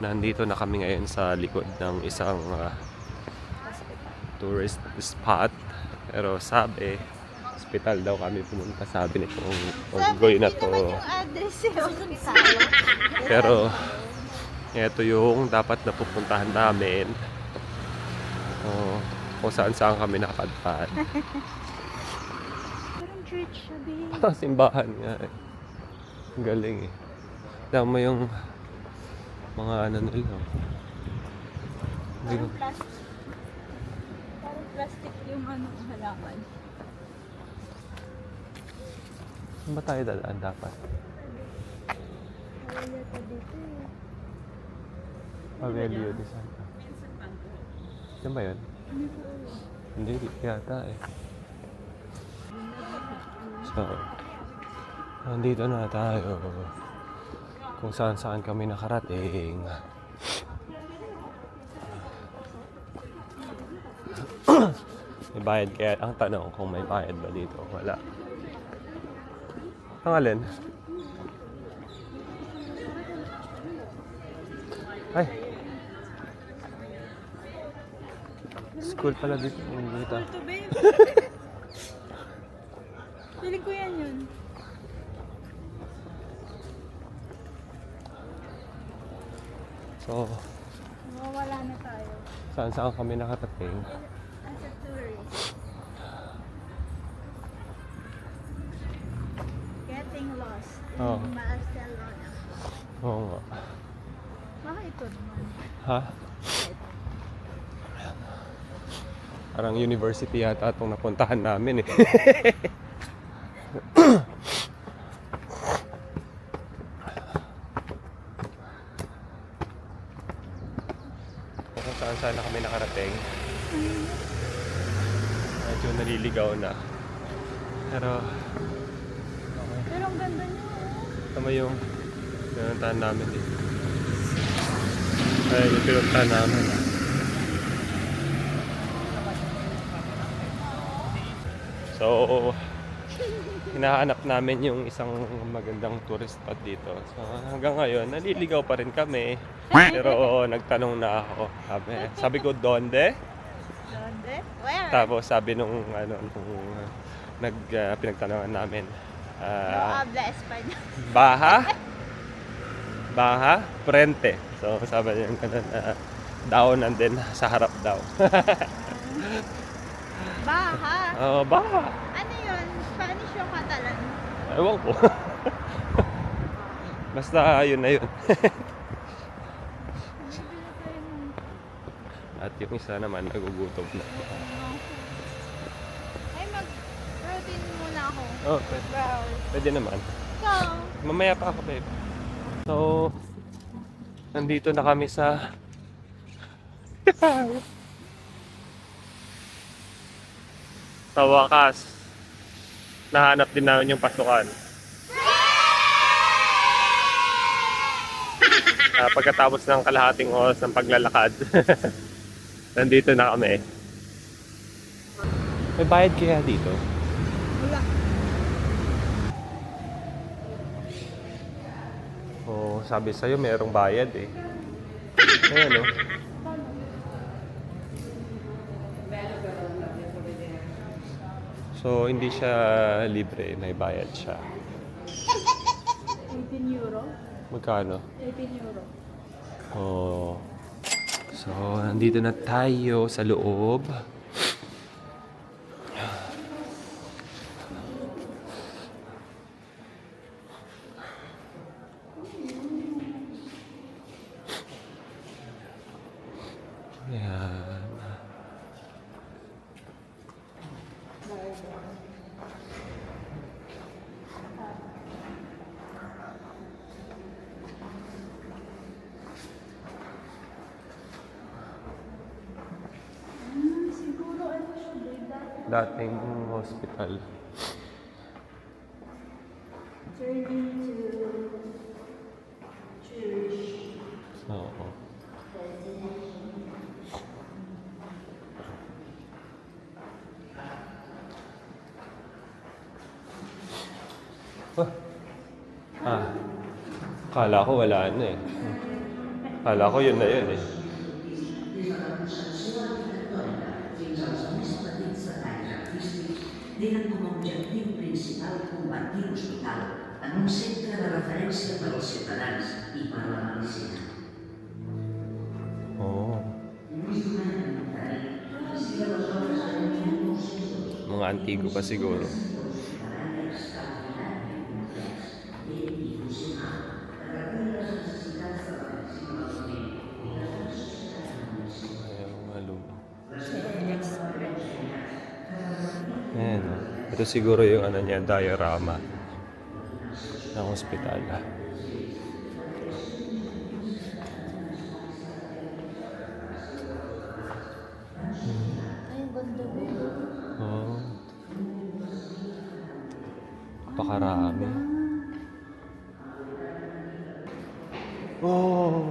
Nandito na kami ngayon sa likod ng isang tourist spot. Pero sabi, hospital daw kami pumunta. Sabi nitong unggoy na to. Pero ito yung dapat na pupuntahan namin. Kung saan saan kami nakapadpad. Parang church siya, babe. Parang simbahan nga eh. Ang galing eh. Tama yung mga ano nila. Parang plastic. Parang plastic yung halaman. Saan ba tayo dadaan dapat? Wala yata dito eh. Avelio de Santa. Yan ba yun? Hindi yata eh. So, nandito na tayo. Kung saan saan kami nakarating. May bayad kaya? Ang tanong kung may bayad ba dito? Wala. Ang alin? Ay! School pala dito. Dito. Ito, babe. Piling ko yan yun. So, Mawawala na tayo. saan saan kami nakarating? As a tourist. Getting lost in Oh. Barcelona. Oo nga. Baka ito naman. Ha? Parang university yata itong napuntahan namin eh. Kung saan saan na kami nakarating. Medyo naliligaw na. Pero, Pero ang ganda niya. tama yung pinuntahan namin dito. Ay, yung pinuntahan namin. So, hinahanap namin yung isang magandang tourist spot dito. So, hanggang ngayon, naliligaw pa rin kami. Pero nagtanong na ako. Sabi ko, donde? Donde? Where? Tapos sabi nung pinagtanungan namin, No habla español. Baha? Baha? Frente. So, sabi niya ganun, down and then sa harap daw. Baha. Baha. Ano yun? Spanish yung Catalan? Ewan ko. Basta yun na yun. Bibili tayo ng... At yung isa naman nagugutom na. Ay, mag-protein muna ako. Oh, pwede naman. So, Mamaya pa ako, babe. So, nandito na kami sa sa wakas. Nahanap din namin yung pasukan. Pagkatapos ng kalahating oras ng paglalakad, nandito na kami. May bayad kaya dito? wala. Oo, sabi sa'yo merong bayad eh. Ayan o. So, hindi siya libre, may bayad siya. 18 euro? Magkano? 18 euro. Oh. So, nandito na tayo sa loob. Ayan. Siguro ano siya, babe? Dating hospital. Journey to church. Oo. Kala ko wala na eh. Kala ko yun na yun eh. Des de la concepció arquitectònica fins als més petits detalls artístics, tenen com a objectiu principal convertir l'hospital en un centre de referència per als ciutadans i per a la medicina. Oo. Mga antigo pa siguro. Ayaw nga luma. Ayan, oh. Ito siguro yung ano niya, diorama ng ospital. Ay, ang ganda mo. Oh. Napakarami. Oh.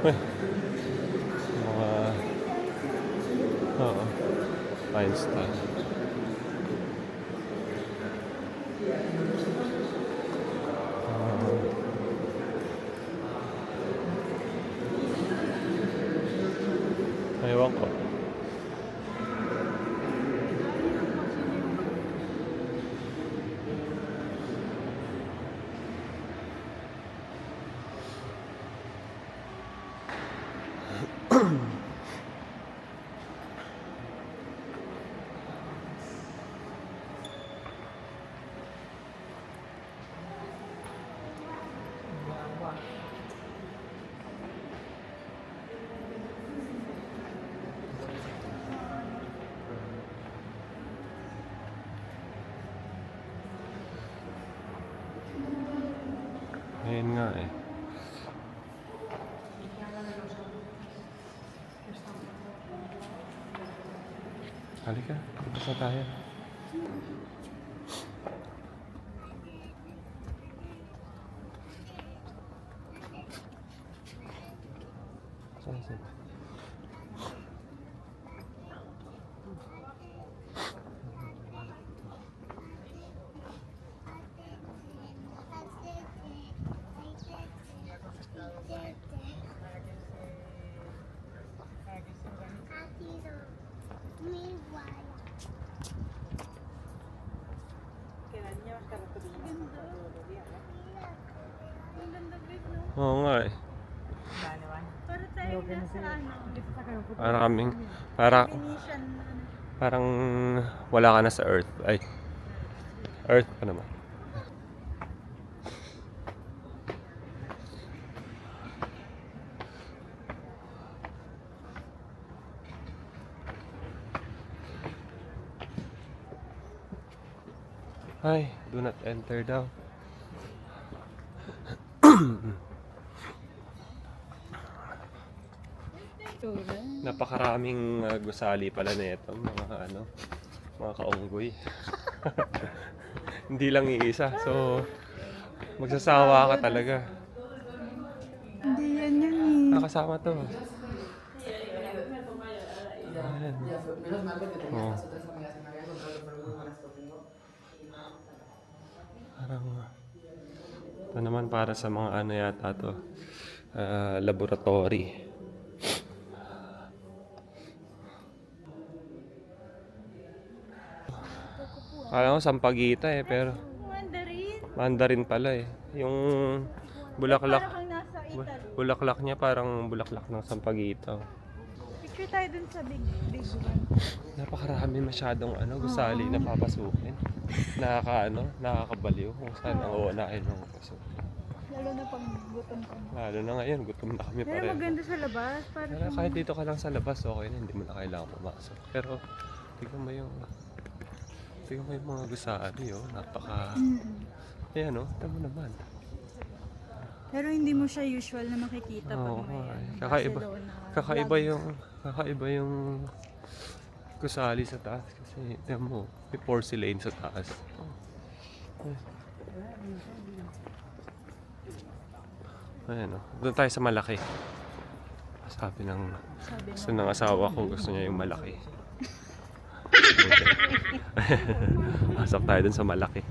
Uy. Mga... Oo. Einstein. Ewan ko. Ayun nga eh. Halika, tapos na tayo. Saan? Oo nga eh. Para tayo nasa ano. Parang Venetian, ano. parang wala ka na sa Earth. Ay, Earth pa naman. Ay, do not enter daw. Napakaraming gusali pala na ito, mga ano, mga kaunggoy. Hindi lang iisa, so magsasawa ka talaga. Hindi yan yan eh. Nakasama to. Ayan. Oh. Parang, ito naman para sa mga ano yata to, laboratory. Kala ko sampagita eh, pero Mandarin. Mandarin pala eh. Yung bulaklak, Para kang nasa Italy. bulaklak niya parang bulaklak ng sampagita. Picture tayo dun sa big one. Napakarami masyadong ano, gusali na papasukin. Nakakabaliw kung saan ang uunahin ng pasukin. Lalo na pag gutom ka. Lalo na ngayon, gutom na kami Pero pareho. maganda sa labas. Para Pero kahit dito ka lang sa labas, okay na, hindi mo na kailangan pumasok. Pero tignan mo yung mga gusali, oh, napaka... Ayan, oh, tignan mo naman. Pero hindi mo siya usual na makikita pag Oo, may ay. Barcelona. Kakaiba yung gusali sa taas kasi tignan mo, may porcelain sa taas. Ayan, oh. Doon tayo sa malaki. Sabi ng Sabi gusto ng asawa ko, gusto niya yung malaki. Pasok tayo dun sa malaki.